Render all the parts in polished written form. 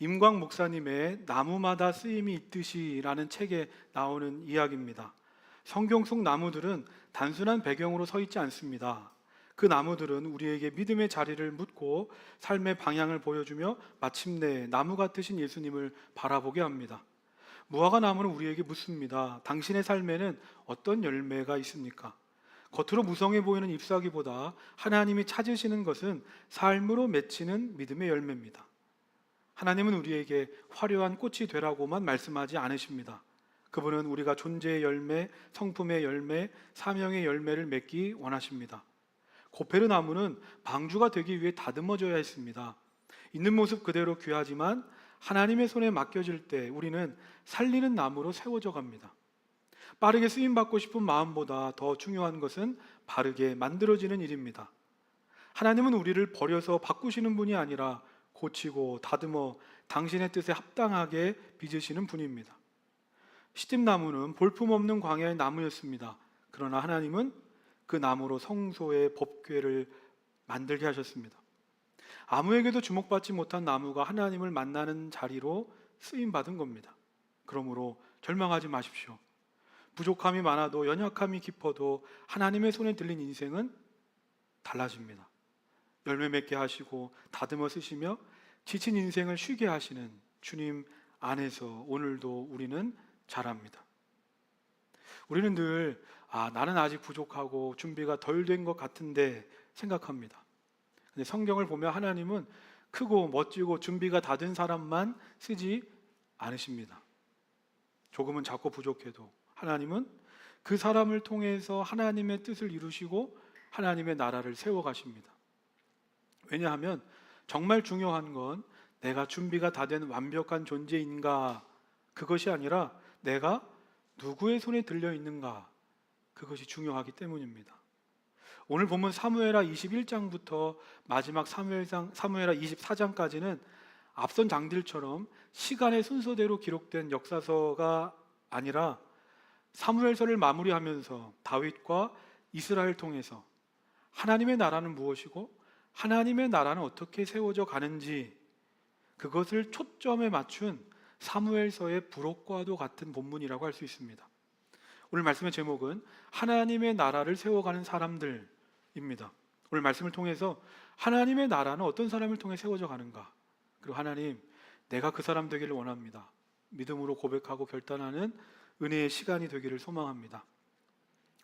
임광 목사님의 나무마다 쓰임이 있듯이라는 책에 나오는 이야기입니다. 성경 속 나무들은 단순한 배경으로 서 있지 않습니다. 그 나무들은 우리에게 믿음의 자리를 묻고 삶의 방향을 보여주며 마침내 나무 같으신 예수님을 바라보게 합니다. 무화과 나무는 우리에게 묻습니다. 당신의 삶에는 어떤 열매가 있습니까? 겉으로 무성해 보이는 잎사귀보다 하나님이 찾으시는 것은 삶으로 맺히는 믿음의 열매입니다. 하나님은 우리에게 화려한 꽃이 되라고만 말씀하지 않으십니다. 그분은 우리가 존재의 열매, 성품의 열매, 사명의 열매를 맺기 원하십니다. 고페르 나무는 방주가 되기 위해 다듬어져야 했습니다. 있는 모습 그대로 귀하지만 하나님의 손에 맡겨질 때 우리는 살리는 나무로 세워져 갑니다. 빠르게 쓰임받고 싶은 마음보다 더 중요한 것은 바르게 만들어지는 일입니다. 하나님은 우리를 버려서 바꾸시는 분이 아니라 고치고 다듬어 당신의 뜻에 합당하게 빚으시는 분입니다. 시딤나무는 볼품없는 광야의 나무였습니다. 그러나 하나님은 그 나무로 성소의 법궤를 만들게 하셨습니다. 아무에게도 주목받지 못한 나무가 하나님을 만나는 자리로 쓰임받은 겁니다. 그러므로 절망하지 마십시오. 부족함이 많아도 연약함이 깊어도 하나님의 손에 들린 인생은 달라집니다. 열매 맺게 하시고 다듬어 쓰시며 지친 인생을 쉬게 하시는 주님 안에서 오늘도 우리는 자랍니다. 우리는 늘 나는 아직 부족하고 준비가 덜 된 것 같은데 생각합니다. 근데 성경을 보면 하나님은 크고 멋지고 준비가 다 된 사람만 쓰지 않으십니다. 조금은 작고 부족해도 하나님은 그 사람을 통해서 하나님의 뜻을 이루시고 하나님의 나라를 세워가십니다. 왜냐하면 정말 중요한 건 내가 준비가 다 된 완벽한 존재인가, 그것이 아니라 내가 누구의 손에 들려 있는가, 그것이 중요하기 때문입니다. 오늘 본문 사무엘하 21장부터 마지막 사무엘하 24장까지는 앞선 장들처럼 시간의 순서대로 기록된 역사서가 아니라 사무엘서를 마무리하면서 다윗과 이스라엘 통해서 하나님의 나라는 무엇이고 하나님의 나라는 어떻게 세워져 가는지, 그것을 초점에 맞춘 사무엘서의 부록과도 같은 본문이라고 할 수 있습니다. 오늘 말씀의 제목은 하나님의 나라를 세워가는 사람들입니다. 오늘 말씀을 통해서 하나님의 나라는 어떤 사람을 통해 세워져 가는가, 그리고 하나님, 내가 그 사람 되기를 원합니다. 믿음으로 고백하고 결단하는 은혜의 시간이 되기를 소망합니다.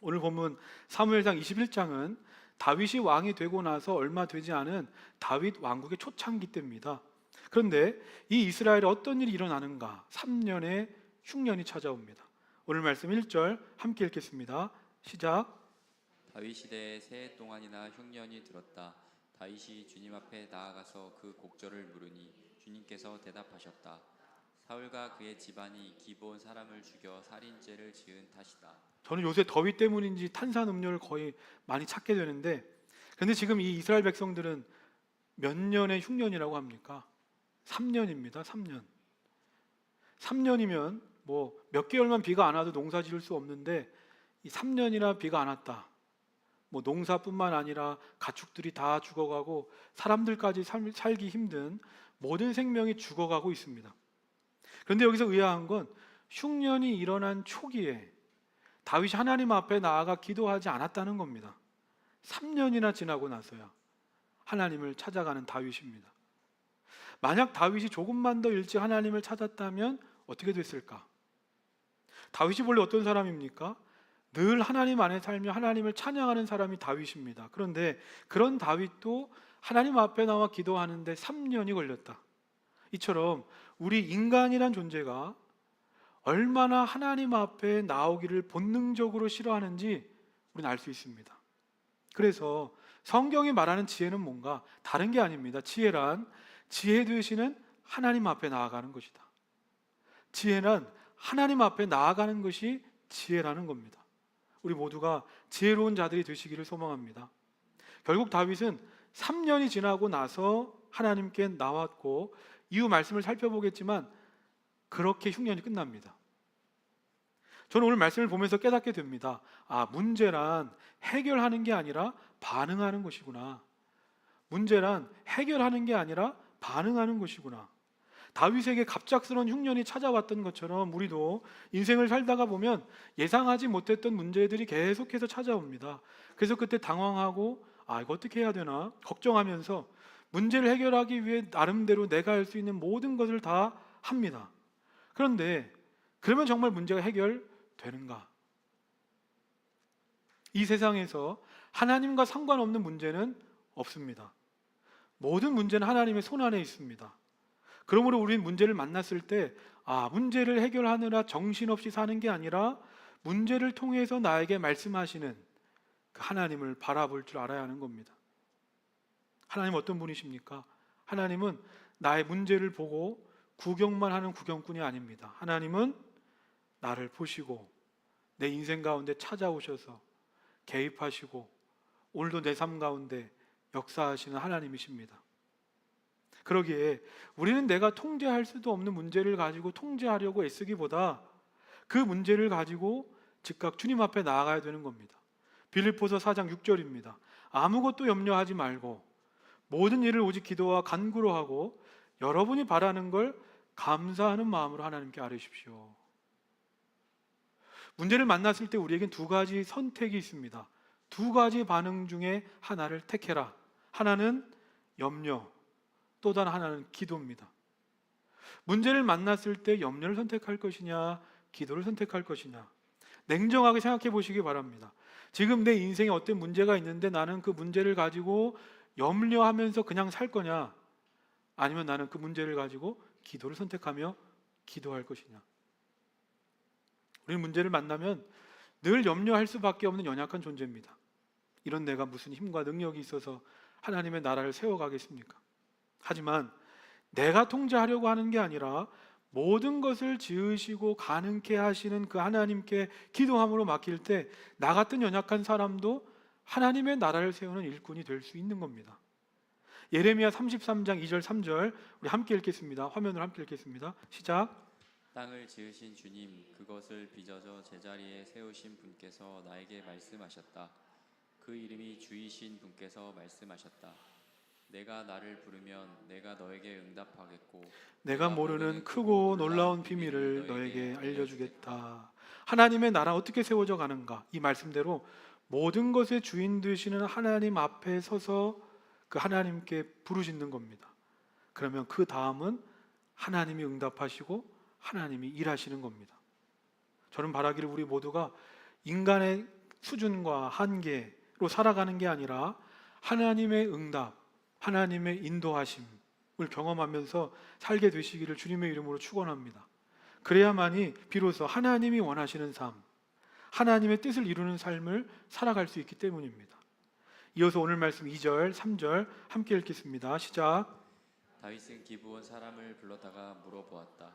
오늘 본문 사무엘상 21장은 다윗이 왕이 되고 나서 얼마 되지 않은 다윗 왕국의 초창기 때입니다. 그런데 이 이스라엘에 어떤 일이 일어나는가? 3년의 흉년이 찾아옵니다. 오늘 말씀 1절 함께 읽겠습니다. 시작. 다윗 시대에 세 해 동안이나 흉년이 들었다. 다윗이 주님 앞에 나아가서 그 곡절을 물으니 주님께서 대답하셨다. 사울과 그의 집안이 기브온 사람을 죽여 살인죄를 지은 탓이다. 저는 요새 더위 때문인지 탄산음료를 거의 많이 찾게 되는데, 그런데 지금 이 이스라엘 백성들은 몇 년의 흉년이라고 합니까? 3년입니다. 3년. 3년이면 뭐 몇 개월만 비가 안 와도 농사 지을 수 없는데, 이 3년이나 비가 안 왔다. 뭐 농사뿐만 아니라 가축들이 다 죽어가고 사람들까지 살기 힘든 모든 생명이 죽어가고 있습니다. 그런데 여기서 의아한 건 흉년이 일어난 초기에 다윗이 하나님 앞에 나아가 기도하지 않았다는 겁니다. 3년이나 지나고 나서야 하나님을 찾아가는 다윗입니다. 만약 다윗이 조금만 더 일찍 하나님을 찾았다면 어떻게 됐을까? 다윗이 원래 어떤 사람입니까? 늘 하나님 안에 살며 하나님을 찬양하는 사람이 다윗입니다. 그런데 그런 다윗도 하나님 앞에 나와 기도하는데 3년이 걸렸다. 이처럼 우리 인간이란 존재가 얼마나 하나님 앞에 나오기를 본능적으로 싫어하는지 우리는 알 수 있습니다. 그래서 성경이 말하는 지혜는 뭔가? 다른 게 아닙니다. 지혜란 지혜 되시는 하나님 앞에 나아가는 것이다. 지혜는 하나님 앞에 나아가는 것이 지혜라는 겁니다. 우리 모두가 지혜로운 자들이 되시기를 소망합니다. 결국 다윗은 3년이 지나고 나서 하나님께 나왔고, 이후 말씀을 살펴보겠지만 그렇게 흉년이 끝납니다. 저는 오늘 말씀을 보면서 깨닫게 됩니다. 문제란 해결하는 게 아니라 반응하는 것이구나. 문제란 해결하는 게 아니라 반응하는 것이구나. 다윗에게 갑작스러운 흉년이 찾아왔던 것처럼 우리도 인생을 살다가 보면 예상하지 못했던 문제들이 계속해서 찾아옵니다. 그래서 그때 당황하고 이거 어떻게 해야 되나 걱정하면서 문제를 해결하기 위해 나름대로 내가 할 수 있는 모든 것을 다 합니다. 그런데 그러면 정말 문제가 해결되는가? 이 세상에서 하나님과 상관없는 문제는 없습니다. 모든 문제는 하나님의 손 안에 있습니다. 그러므로 우리는 문제를 만났을 때 문제를 해결하느라 정신없이 사는 게 아니라 문제를 통해서 나에게 말씀하시는 그 하나님을 바라볼 줄 알아야 하는 겁니다. 하나님 어떤 분이십니까? 하나님은 나의 문제를 보고 구경만 하는 구경꾼이 아닙니다. 하나님은 나를 보시고 내 인생 가운데 찾아오셔서 개입하시고 오늘도 내 삶 가운데 역사하시는 하나님이십니다. 그러기에 우리는 내가 통제할 수도 없는 문제를 가지고 통제하려고 애쓰기보다 그 문제를 가지고 즉각 주님 앞에 나아가야 되는 겁니다. 빌립보서 4장 6절입니다. 아무것도 염려하지 말고 모든 일을 오직 기도와 간구로 하고 여러분이 바라는 걸 감사하는 마음으로 하나님께 아뢰십시오. 문제를 만났을 때 우리에겐 두 가지 선택이 있습니다. 두 가지 반응 중에 하나를 택해라. 하나는 염려, 또 다른 하나는 기도입니다. 문제를 만났을 때 염려를 선택할 것이냐, 기도를 선택할 것이냐, 냉정하게 생각해 보시기 바랍니다. 지금 내 인생에 어떤 문제가 있는데 나는 그 문제를 가지고 염려하면서 그냥 살 거냐, 아니면 나는 그 문제를 가지고 기도를 선택하며 기도할 것이냐. 우리는 문제를 만나면 늘 염려할 수밖에 없는 연약한 존재입니다. 이런 내가 무슨 힘과 능력이 있어서 하나님의 나라를 세워가겠습니까? 하지만 내가 통제하려고 하는 게 아니라 모든 것을 지으시고 가능케 하시는 그 하나님께 기도함으로 맡길 때 나 같은 연약한 사람도 하나님의 나라를 세우는 일꾼이 될 수 있는 겁니다. 예레미야 33장 2절 3절 우리 함께 읽겠습니다. 화면으로 함께 읽겠습니다. 시작. 땅을 지으신 주님, 그것을 빚어져 제자리에 세우신 분께서 나에게 말씀하셨다. 그 이름이 주이신 분께서 말씀하셨다. 내가 나를 부르면 내가 너에게 응답하겠고 내가 모르는 크고 놀라운 비밀을 너에게 알려주겠다. 하나님의 나라 어떻게 세워져 가는가? 이 말씀대로 모든 것의 주인 되시는 하나님 앞에 서서 그 하나님께 부르짖는 겁니다. 그러면 그 다음은 하나님이 응답하시고 하나님이 일하시는 겁니다. 저는 바라기를 우리 모두가 인간의 수준과 한계로 살아가는 게 아니라 하나님의 응답, 하나님의 인도하심을 경험하면서 살게 되시기를 주님의 이름으로 축원합니다. 그래야만이 비로소 하나님이 원하시는 삶, 하나님의 뜻을 이루는 삶을 살아갈 수 있기 때문입니다. 이어서 오늘 말씀 2절, 3절 함께 읽겠습니다. 시작. 다윗은 기브온 사람을 불러다가 물어보았다.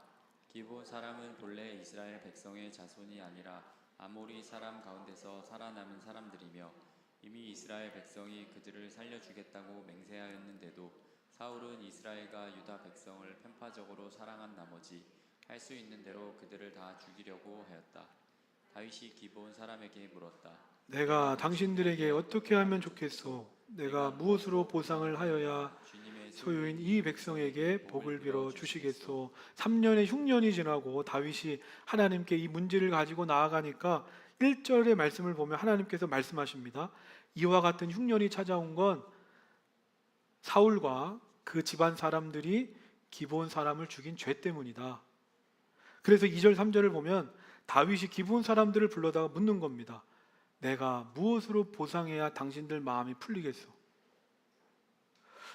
기브온 사람은 본래 이스라엘 백성의 자손이 아니라 아모리 사람 가운데서 살아남은 사람들이며 이미 이스라엘 백성이 그들을 살려주겠다고 맹세하였는데도 사울은 이스라엘과 유다 백성을 편파적으로 사랑한 나머지 할 수 있는 대로 그들을 다 죽이려고 하였다. 다윗이 기브온 사람에게 물었다. 내가 당신들에게 어떻게 하면 좋겠소? 내가 무엇으로 보상을 하여야 소유인 이 백성에게 복을 빌어 주시겠소? 3년의 흉년이 지나고 다윗이 하나님께 이 문제를 가지고 나아가니까 1절의 말씀을 보면 하나님께서 말씀하십니다. 이와 같은 흉년이 찾아온 건 사울과 그 집안 사람들이 기브온 사람을 죽인 죄 때문이다. 그래서 2절 3절을 보면 다윗이 기브온 사람들을 불러다가 묻는 겁니다. 내가 무엇으로 보상해야 당신들 마음이 풀리겠소?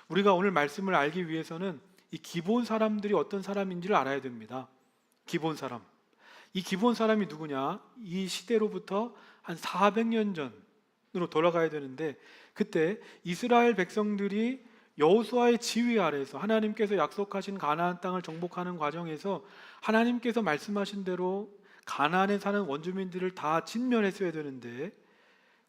우리가 오늘 말씀을 알기 위해서는 이 기브온 사람들이 어떤 사람인지를 알아야 됩니다. 기브온 사람. 이 기브온 사람이 누구냐? 이 시대로부터 한 400년 전으로 돌아가야 되는데 그때 이스라엘 백성들이 여호수아의 지휘 아래에서 하나님께서 약속하신 가나안 땅을 정복하는 과정에서 하나님께서 말씀하신 대로 가나안에 사는 원주민들을 다 진멸했어야 되는데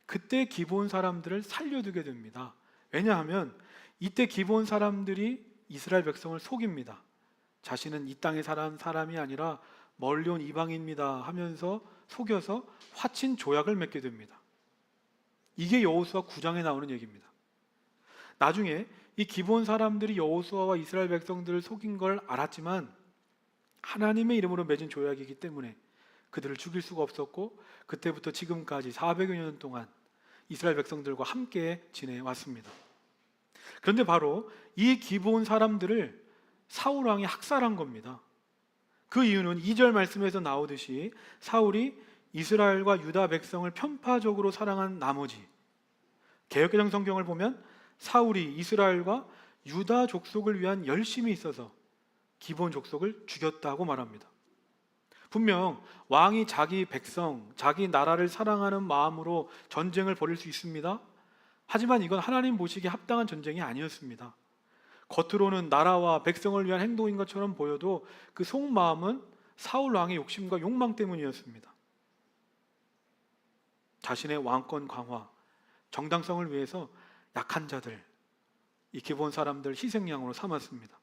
그때 기브온 사람들을 살려두게 됩니다. 왜냐하면 이때 기브온 사람들이 이스라엘 백성을 속입니다. 자신은 이 땅에 사는 사람이 아니라 멀리 온 이방인입니다 하면서 속여서 화친 조약을 맺게 됩니다. 이게 여호수아 9장에 나오는 얘기입니다. 나중에 이 기브온 사람들이 여호수아와 이스라엘 백성들을 속인 걸 알았지만 하나님의 이름으로 맺은 조약이기 때문에 그들을 죽일 수가 없었고 그때부터 지금까지 400여 년 동안 이스라엘 백성들과 함께 지내왔습니다. 그런데 바로 이 기브온 사람들을 사울 왕이 학살한 겁니다. 그 이유는 2절 말씀에서 나오듯이 사울이 이스라엘과 유다 백성을 편파적으로 사랑한 나머지, 개역개정 성경을 보면 사울이 이스라엘과 유다 족속을 위한 열심이 있어서 기브온 족속을 죽였다고 말합니다. 분명 왕이 자기 백성, 자기 나라를 사랑하는 마음으로 전쟁을 벌일 수 있습니다. 하지만 이건 하나님 보시기에 합당한 전쟁이 아니었습니다. 겉으로는 나라와 백성을 위한 행동인 것처럼 보여도 그 속마음은 사울 왕의 욕심과 욕망 때문이었습니다. 자신의 왕권 강화, 정당성을 위해서 약한 자들, 이 기브온 사람들 희생양으로 삼았습니다.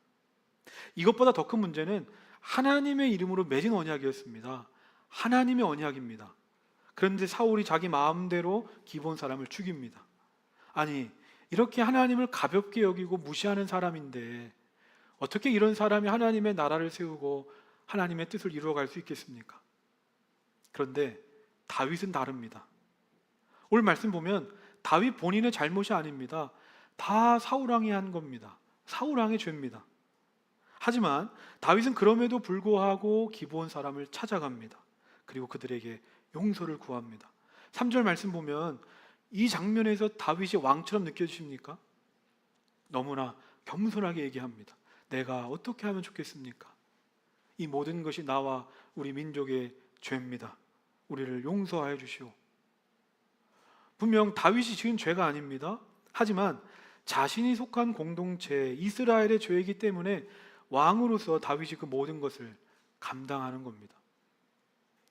이것보다 더 큰 문제는 하나님의 이름으로 맺은 언약이었습니다. 하나님의 언약입니다. 그런데 사울이 자기 마음대로 기브온 사람을 죽입니다. 아니, 이렇게 하나님을 가볍게 여기고 무시하는 사람인데 어떻게 이런 사람이 하나님의 나라를 세우고 하나님의 뜻을 이루어갈 수 있겠습니까? 그런데 다윗은 다릅니다. 오늘 말씀 보면 다윗 본인의 잘못이 아닙니다. 다 사울 왕이 한 겁니다. 사울 왕의 죄입니다. 하지만 다윗은 그럼에도 불구하고 기브온 사람을 찾아갑니다. 그리고 그들에게 용서를 구합니다. 3절 말씀 보면 이 장면에서 다윗이 왕처럼 느껴지십니까? 너무나 겸손하게 얘기합니다. 내가 어떻게 하면 좋겠습니까? 이 모든 것이 나와 우리 민족의 죄입니다. 우리를 용서하여 주시오. 분명 다윗이 지은 죄가 아닙니다. 하지만 자신이 속한 공동체 이스라엘의 죄이기 때문에 왕으로서 다윗이 그 모든 것을 감당하는 겁니다.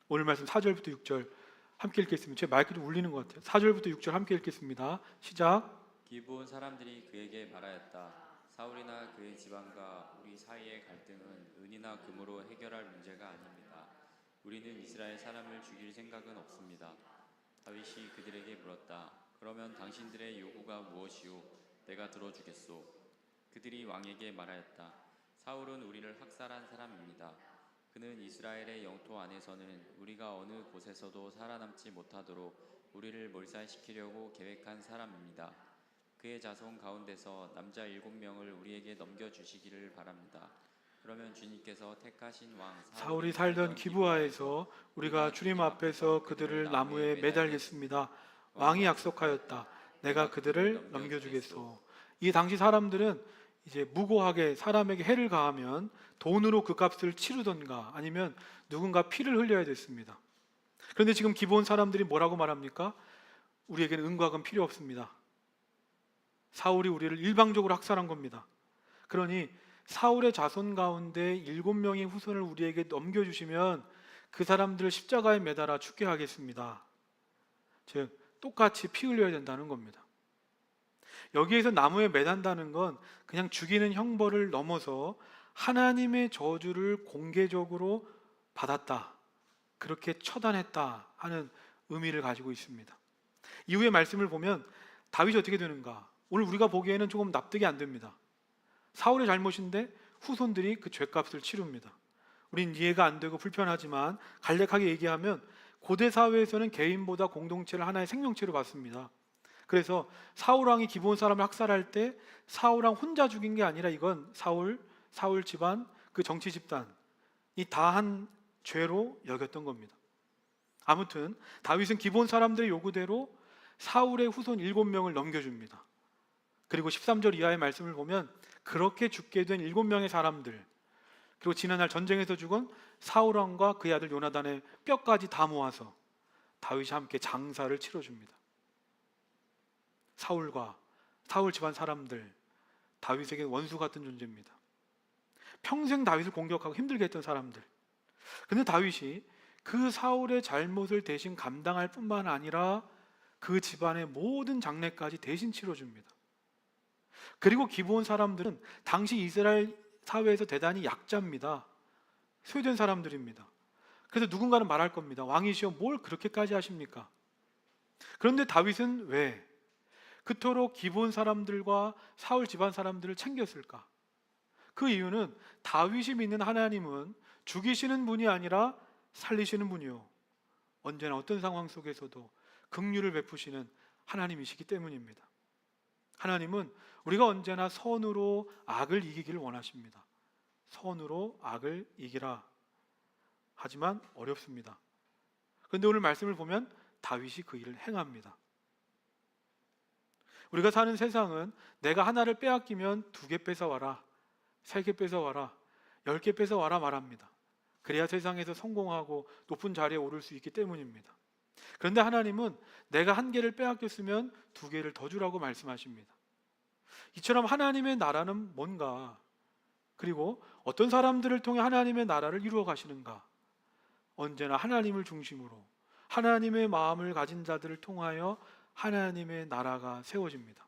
오늘 말씀 4절부터 6절 함께 읽겠습니다. 제 마이크 좀 울리는 것 같아요. 4절부터 6절 함께 읽겠습니다. 시작. 기브온 사람들이 그에게 말하였다. 사울이나 그의 집안과 우리 사이의 갈등은 은이나 금으로 해결할 문제가 아닙니다. 우리는 이스라엘 사람을 죽일 생각은 없습니다. 다윗이 그들에게 물었다. 그러면 당신들의 요구가 무엇이오? 내가 들어주겠소. 그들이 왕에게 말하였다. 사울은 우리를 학살한 사람입니다. 그는 이스라엘의 영토 안에서는 우리가 어느 곳에서도 살아남지 못하도록 우리를 몰살시키려고 계획한 사람입니다. 그의 자손 가운데서 남자 7명을 우리에게 넘겨주시기를 바랍니다. 그러면 주님께서 택하신 왕 사울이 살던 기브아에서 우리가 주님 앞에서 그들을 나무에 매달겠습니다. 왕이 약속하였다. 내가 그들을 넘겨주겠소. 이 당시 사람들은 이제 무고하게 사람에게 해를 가하면 돈으로 그 값을 치르던가 아니면 누군가 피를 흘려야 됐습니다. 그런데 지금 기브온 사람들이 뭐라고 말합니까? 우리에게는 은과 금 필요 없습니다. 사울이 우리를 일방적으로 학살한 겁니다. 그러니 사울의 자손 가운데 7명의 후손을 우리에게 넘겨주시면 그 사람들을 십자가에 매달아 죽게 하겠습니다. 즉 똑같이 피 흘려야 된다는 겁니다. 여기에서 나무에 매단다는 건 그냥 죽이는 형벌을 넘어서 하나님의 저주를 공개적으로 받았다, 그렇게 처단했다 하는 의미를 가지고 있습니다. 이후의 말씀을 보면 다윗이 어떻게 되는가? 오늘 우리가 보기에는 조금 납득이 안 됩니다. 사울의 잘못인데 후손들이 그 죄값을 치릅니다. 우린 이해가 안 되고 불편하지만 간략하게 얘기하면 고대 사회에서는 개인보다 공동체를 하나의 생명체로 봤습니다. 그래서 사울 왕이 기브온 사람을 학살할 때 사울 왕 혼자 죽인 게 아니라 이건 사울 집안, 그 정치 집단이 다 한 죄로 여겼던 겁니다. 아무튼 다윗은 기브온 사람들의 요구대로 사울의 후손 7명을 넘겨줍니다. 그리고 13절 이하의 말씀을 보면 그렇게 죽게 된 7명의 사람들, 그리고 지난날 전쟁에서 죽은 사울 왕과 그의 아들 요나단의 뼈까지 다 모아서 다윗이 함께 장사를 치러줍니다. 사울 집안 사람들, 다윗에게 원수 같은 존재입니다. 평생 다윗을 공격하고 힘들게 했던 사람들. 근데 다윗이 그 사울의 잘못을 대신 감당할 뿐만 아니라 그 집안의 모든 장례까지 대신 치러줍니다. 그리고 기브온 사람들은 당시 이스라엘 사회에서 대단히 약자입니다. 소외된 사람들입니다. 그래서 누군가는 말할 겁니다. 왕이시여 뭘 그렇게까지 하십니까? 그런데 다윗은 왜? 그토록 기본 사람들과 사울 집안 사람들을 챙겼을까? 그 이유는 다윗이 믿는 하나님은 죽이시는 분이 아니라 살리시는 분이요, 언제나 어떤 상황 속에서도 긍휼을 베푸시는 하나님이시기 때문입니다. 하나님은 우리가 언제나 선으로 악을 이기기를 원하십니다. 선으로 악을 이기라. 하지만 어렵습니다. 그런데 오늘 말씀을 보면 다윗이 그 일을 행합니다. 우리가 사는 세상은 내가 하나를 빼앗기면 2개 뺏어와라, 3개 뺏어와라, 10개 뺏어와라 말합니다. 그래야 세상에서 성공하고 높은 자리에 오를 수 있기 때문입니다. 그런데 하나님은 내가 1개를 빼앗겼으면 2개를 더 주라고 말씀하십니다. 이처럼 하나님의 나라는 뭔가, 그리고 어떤 사람들을 통해 하나님의 나라를 이루어 가시는가, 언제나 하나님을 중심으로 하나님의 마음을 가진 자들을 통하여 하나님의 나라가 세워집니다.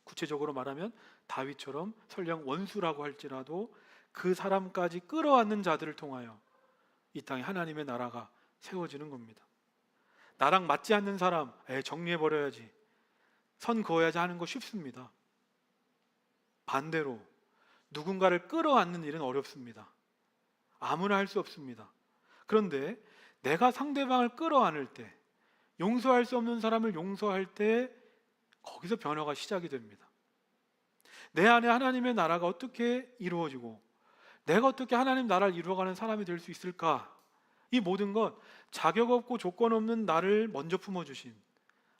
구체적으로 말하면 다윗처럼 설령 원수라고 할지라도 그 사람까지 끌어안는 자들을 통하여 이 땅에 하나님의 나라가 세워지는 겁니다. 나랑 맞지 않는 사람 정리해버려야지, 선 그어야지 하는 거 쉽습니다. 반대로 누군가를 끌어안는 일은 어렵습니다. 아무나 할 수 없습니다. 그런데 내가 상대방을 끌어안을 때, 용서할 수 없는 사람을 용서할 때 거기서 변화가 시작이 됩니다. 내 안에 하나님의 나라가 어떻게 이루어지고 내가 어떻게 하나님 나라를 이루어가는 사람이 될 수 있을까? 이 모든 것 자격 없고 조건 없는 나를 먼저 품어주신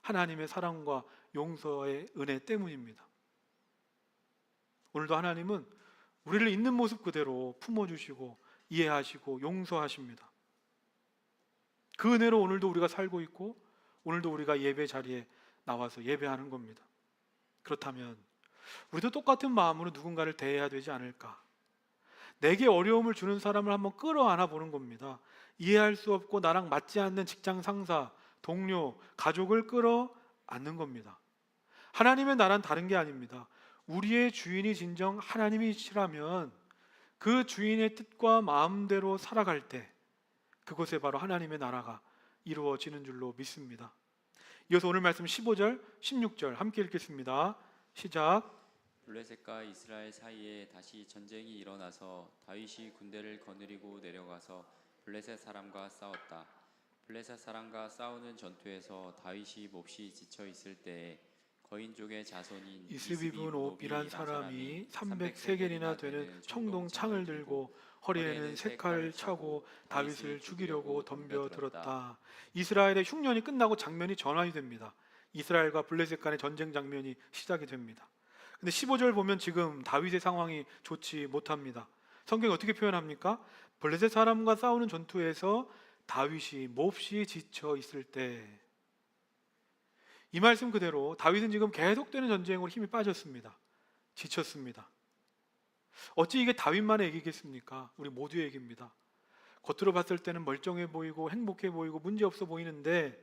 하나님의 사랑과 용서의 은혜 때문입니다. 오늘도 하나님은 우리를 있는 모습 그대로 품어주시고 이해하시고 용서하십니다. 그 은혜로 오늘도 우리가 살고 있고 오늘도 우리가 예배 자리에 나와서 예배하는 겁니다. 그렇다면 우리도 똑같은 마음으로 누군가를 대해야 되지 않을까? 내게 어려움을 주는 사람을 한번 끌어안아 보는 겁니다. 이해할 수 없고 나랑 맞지 않는 직장 상사, 동료, 가족을 끌어안는 겁니다. 하나님의 나라는 다른 게 아닙니다. 우리의 주인이 진정 하나님이시라면 그 주인의 뜻과 마음대로 살아갈 때 그곳에 바로 하나님의 나라가 이루어지는 줄로 믿습니다. 이어서 오늘 말씀 15절, 16절 함께 읽겠습니다. 시작. 블레셋과 이스라엘 사이에 다시 전쟁이 일어나서 다윗이 군대를 거느리고 내려가서 블레셋 사람과 싸웠다. 블레셋 사람과 싸우는 전투에서 다윗이 몹시 지쳐 있을 때에 거인족의 자손인 이스비브노비란 사람이 300세겔이나 되는 청동 창을 들고 허리에는 세 칼을 차고 다윗을 죽이려고 덤벼들었다. 이스라엘의 흉년이 끝나고 장면이 전환이 됩니다. 이스라엘과 블레셋 간의 전쟁 장면이 시작이 됩니다. 근데 15절 보면 지금 다윗의 상황이 좋지 못합니다. 성경이 어떻게 표현합니까? 블레셋 사람과 싸우는 전투에서 다윗이 몹시 지쳐 있을 때, 이 말씀 그대로 다윗은 지금 계속되는 전쟁으로 힘이 빠졌습니다. 지쳤습니다. 어찌 이게 다윗만의 얘기겠습니까? 우리 모두의 얘기입니다. 겉으로 봤을 때는 멀쩡해 보이고 행복해 보이고 문제 없어 보이는데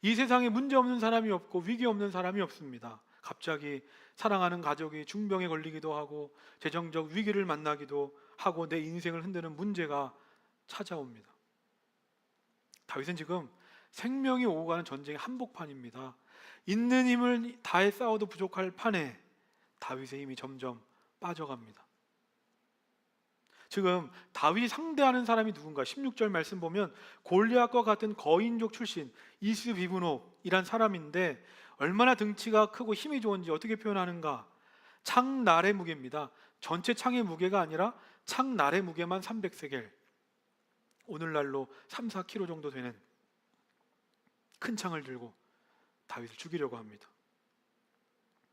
이 세상에 문제 없는 사람이 없고 위기 없는 사람이 없습니다. 갑자기 사랑하는 가족이 중병에 걸리기도 하고 재정적 위기를 만나기도 하고 내 인생을 흔드는 문제가 찾아옵니다. 다윗은 지금 생명이 오고 가는 전쟁의 한복판입니다. 있는 힘을 다해 싸워도 부족할 판에 다윗의 힘이 점점 빠져갑니다. 지금 다윗이 상대하는 사람이 누군가? 16절 말씀 보면 골리앗과 같은 거인족 출신 이스비브노이란 사람인데 얼마나 등치가 크고 힘이 좋은지 어떻게 표현하는가? 창날의 무게입니다. 전체 창의 무게가 아니라 창날의 무게만 300세겔, 오늘날로 3, 4kg 정도 되는 큰 창을 들고 다윗을 죽이려고 합니다.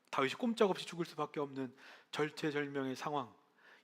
다윗이 꼼짝없이 죽을 수밖에 없는 절체절명의 상황.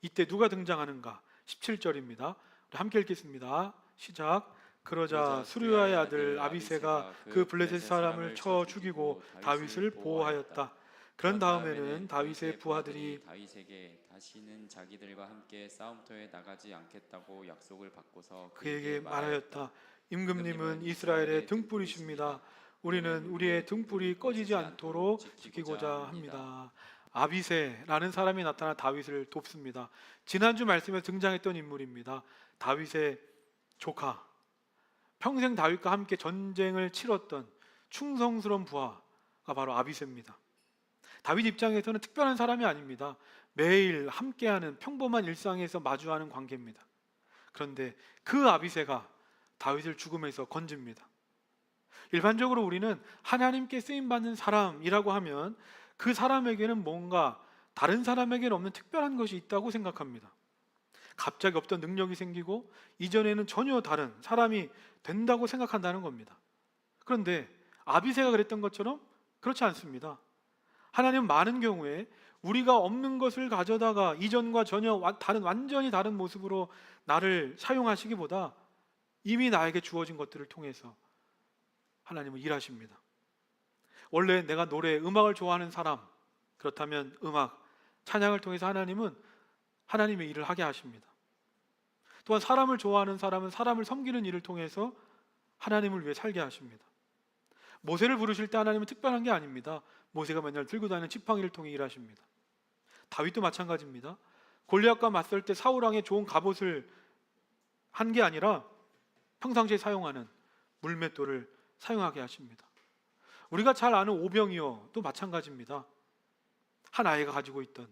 이때 누가 등장하는가? 17절입니다. 우리 함께 읽겠습니다. 시작. 그러자 수르야의 아들 아비새가 그 블레셋 사람을 쳐 죽이고 다윗을 보호하였다. 그런 다음에는 다윗의 부하들이 다윗에게 다시는 자기들과 함께 싸움터에 나가지 않겠다고 약속을 받고서 그에게 말하였다. 임금님은 이스라엘의 등불이십니다. 우리는 우리의 등불이 꺼지지 않도록 지키고자 합니다. 아비새라는 사람이 나타나 다윗을 돕습니다. 지난주 말씀에 등장했던 인물입니다. 다윗의 조카, 평생 다윗과 함께 전쟁을 치렀던 충성스러운 부하, 바로 아비새입니다. 다윗 입장에서는 특별한 사람이 아닙니다. 매일 함께하는 평범한 일상에서 마주하는 관계입니다. 그런데 그 아비새가 다윗을 죽음에서 건집니다. 일반적으로 우리는 하나님께 쓰임받는 사람이라고 하면 그 사람에게는 뭔가 다른 사람에게는 없는 특별한 것이 있다고 생각합니다. 갑자기 없던 능력이 생기고 이전에는 전혀 다른 사람이 된다고 생각한다는 겁니다. 그런데 아비새가 그랬던 것처럼 그렇지 않습니다. 하나님은 많은 경우에 우리가 없는 것을 가져다가 이전과 전혀 완전히 다른 모습으로 나를 사용하시기보다 이미 나에게 주어진 것들을 통해서 하나님은 일하십니다. 원래 내가 음악을 좋아하는 사람, 그렇다면 음악, 찬양을 통해서 하나님은 하나님의 일을 하게 하십니다. 또한 사람을 좋아하는 사람은 사람을 섬기는 일을 통해서 하나님을 위해 살게 하십니다. 모세를 부르실 때 하나님은 특별한 게 아닙니다. 모세가 맨날 들고 다니는 지팡이를 통해 일하십니다. 다윗도 마찬가지입니다. 골리앗과 맞설 때 사울 왕의 좋은 갑옷을 한 게 아니라 평상시에 사용하는 물맷돌을 사용하게 하십니다. 우리가 잘 아는 오병이어도 마찬가지입니다. 한 아이가 가지고 있던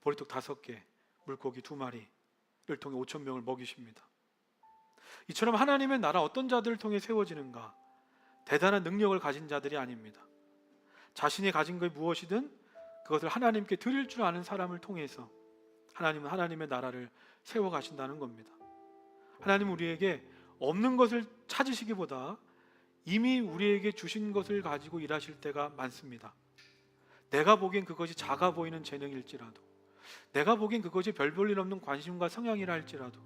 보리떡 5개, 물고기 2마리를 통해 5,000명을 먹이십니다. 이처럼 하나님의 나라 어떤 자들을 통해 세워지는가? 대단한 능력을 가진 자들이 아닙니다. 자신이 가진 것이 무엇이든 그것을 하나님께 드릴 줄 아는 사람을 통해서 하나님은 하나님의 나라를 세워가신다는 겁니다. 하나님은 우리에게 없는 것을 찾으시기보다 이미 우리에게 주신 것을 가지고 일하실 때가 많습니다. 내가 보기엔 그것이 작아 보이는 재능일지라도, 내가 보기엔 그것이 별 볼 일 없는 관심과 성향이라 할지라도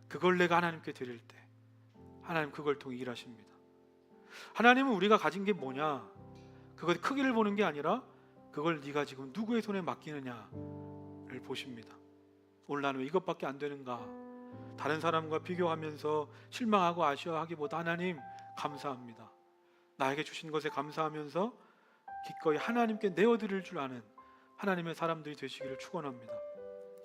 그걸 내가 하나님께 드릴 때 하나님 그걸 통해 일하십니다. 하나님은 우리가 가진 게 뭐냐, 그것 크기를 보는 게 아니라 그걸 네가 지금 누구의 손에 맡기느냐를 보십니다. 오늘 나는 왜 이것밖에 안 되는가, 다른 사람과 비교하면서 실망하고 아쉬워하기보다 하나님 감사합니다, 나에게 주신 것에 감사하면서 기꺼이 하나님께 내어드릴 줄 아는 하나님의 사람들이 되시기를 축원합니다.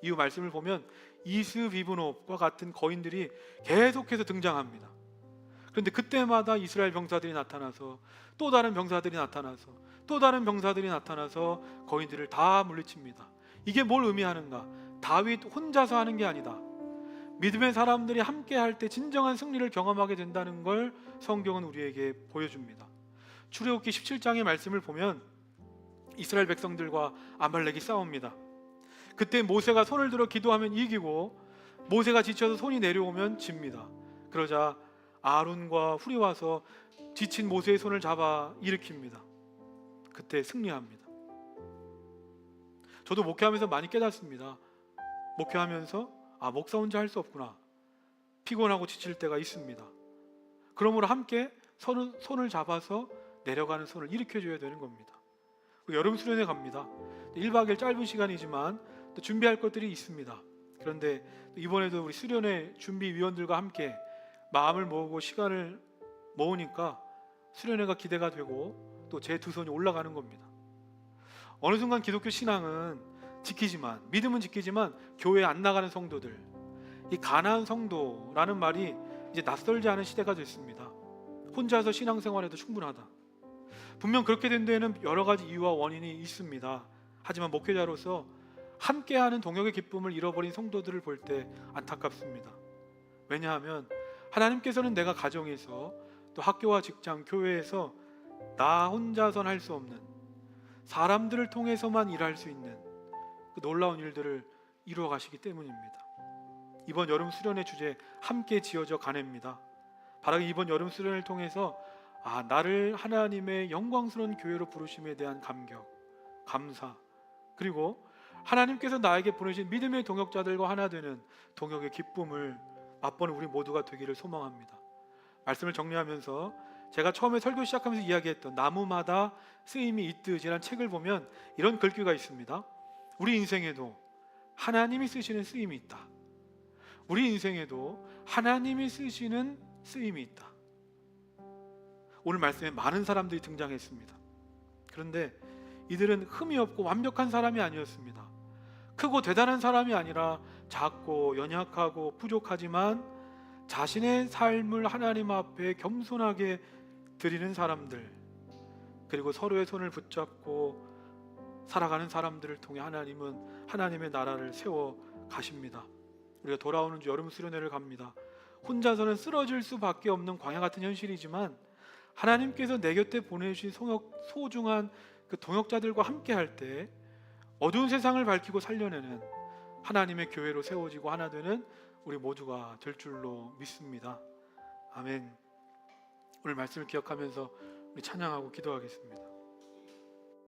이후 말씀을 보면 이스비브놉과 같은 거인들이 계속해서 등장합니다. 그런데 그때마다 이스라엘 병사들이 나타나서 또 다른 병사들이 나타나서 또 다른 병사들이 나타나서 거인들을 다 물리칩니다. 이게 뭘 의미하는가? 다윗 혼자서 하는 게 아니다. 믿음의 사람들이 함께 할 때 진정한 승리를 경험하게 된다는 걸 성경은 우리에게 보여줍니다. 출애굽기 17장의 말씀을 보면 이스라엘 백성들과 아말렉이 싸웁니다. 그때 모세가 손을 들어 기도하면 이기고 모세가 지쳐서 손이 내려오면 집니다. 그러자 아론과 훌이 와서 지친 모세의 손을 잡아 일으킵니다. 그때 승리합니다. 저도 목회하면서 많이 깨닫습니다. 목회하면서 목사 혼자 할 수 없구나, 피곤하고 지칠 때가 있습니다. 그러므로 함께 손을 잡아서 내려가는 손을 일으켜줘야 되는 겁니다. 여름 수련회 갑니다. 1박 2일 짧은 시간이지만 또 준비할 것들이 있습니다. 그런데 이번에도 우리 수련회 준비위원들과 함께 마음을 모으고 시간을 모으니까 수련회가 기대가 되고 또 제 2손이 올라가는 겁니다. 어느 순간 기독교 신앙은 지키지만, 믿음은 지키지만 교회에 안 나가는 성도들, 이 가난한 성도라는 말이 이제 낯설지 않은 시대가 됐습니다. 혼자서 신앙생활해도 충분하다. 분명 그렇게 된 데에는 여러 가지 이유와 원인이 있습니다. 하지만 목회자로서 함께하는 동역의 기쁨을 잃어버린 성도들을 볼 때 안타깝습니다. 왜냐하면 하나님께서는 내가 가정에서 또 학교와 직장, 교회에서 나 혼자선 할 수 없는, 사람들을 통해서만 일할 수 있는 그 놀라운 일들을 이루어 가시기 때문입니다. 이번 여름 수련의 주제 함께 지어져 가냅니다. 바로 이번 여름 수련을 통해서 나를 하나님의 영광스러운 교회로 부르심에 대한 감격, 감사, 그리고 하나님께서 나에게 보내신 믿음의 동역자들과 하나 되는 동역의 기쁨을 맛보는 우리 모두가 되기를 소망합니다. 말씀을 정리하면서 제가 처음에 설교 시작하면서 이야기했던 나무마다 쓰임이 있듯이라는 책을 보면 이런 글귀가 있습니다. 우리 인생에도 하나님이 쓰시는 쓰임이 있다. 우리 인생에도 하나님이 쓰시는 쓰임이 있다. 오늘 말씀에 많은 사람들이 등장했습니다. 그런데 이들은 흠이 없고 완벽한 사람이 아니었습니다. 크고 대단한 사람이 아니라 작고 연약하고 부족하지만 자신의 삶을 하나님 앞에 겸손하게 드리는 사람들, 그리고 서로의 손을 붙잡고 살아가는 사람들을 통해 하나님은 하나님의 나라를 세워 가십니다. 우리가 돌아오는 주 여름 수련회를 갑니다. 혼자서는 쓰러질 수밖에 없는 광야 같은 현실이지만 하나님께서 내 곁에 보내주신 소중한 그 동역자들과 함께 할 때 어두운 세상을 밝히고 살려내는 하나님의 교회로 세워지고 하나 되는 우리 모두가 될 줄로 믿습니다. 아멘. 오늘 말씀을 기억하면서 우리 찬양하고 기도하겠습니다.